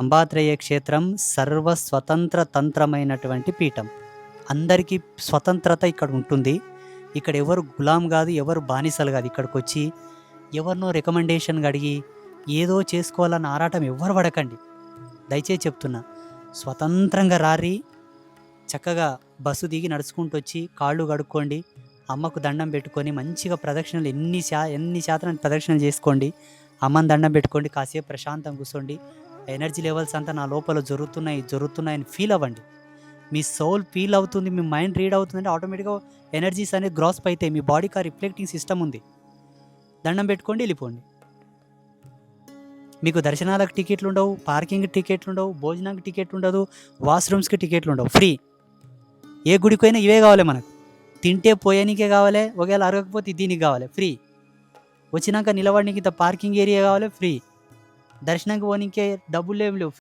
అంబాత్రేయ క్షేత్రం సర్వస్వతంత్ర తంత్రమైనటువంటి పీఠం. అందరికీ స్వతంత్రత ఇక్కడ ఉంటుంది. ఇక్కడ ఎవరు గులాం కాదు, ఎవరు బానిసలు కాదు. ఇక్కడికొచ్చి ఎవరినో రికమెండేషన్‌గా అడిగి ఏదో చేసుకోవాలన్న ఆరాటం ఎవ్వరు పడకండి. దయచేసి చెప్తున్నా. స్వతంత్రంగా రార్రి. చక్కగా బస్సు దిగి నడుచుకుంటూ వచ్చి కాళ్ళు కడుక్కోండి. అమ్మకు దండం పెట్టుకొని మంచిగా ప్రదక్షిణలు ఎన్ని శాతం ప్రదక్షిణలు చేసుకోండి. అమ్మని దండం పెట్టుకోండి. కాసేపు ప్రశాంతంగా కూర్చోండి. ఎనర్జీ లెవెల్స్ అంతా నా లోపల జరుగుతున్నాయని ఫీల్ అవ్వండి. మీ సోల్ ఫీల్ అవుతుంది, మీ మైండ్ రీడ్ అవుతుందంటే ఆటోమేటిక్‌గా ఎనర్జీస్ అనేది గ్రాస్ప్ అయితాయి. మీ బాడీకి ఆ రిఫ్లెక్టింగ్ సిస్టమ్ ఉంది. దండం పెట్టుకోండి, వెళ్ళిపోండి. మీకు దర్శనాలకు టికెట్లు ఉండవు, పార్కింగ్‌కి టికెట్లు ఉండవు, భోజనానికి టికెట్ ఉండదు, వాష్‌రూమ్స్‌కి టికెట్లు ఉండవు. ఫ్రీ. ఏ గుడికి పోయినా ఇవే కావాలి మనకు. తింటే పోయనీకే కావాలి, ఒకవేళ అరగకపోతే దీనికి కావాలి, ఫ్రీ. వచ్చినాక నిలబడనీకి ఇంత పార్కింగ్ ఏరియా కావాలి, ఫ్రీ. దర్శనంకి పోనీకే డబ్బులేం లేవు.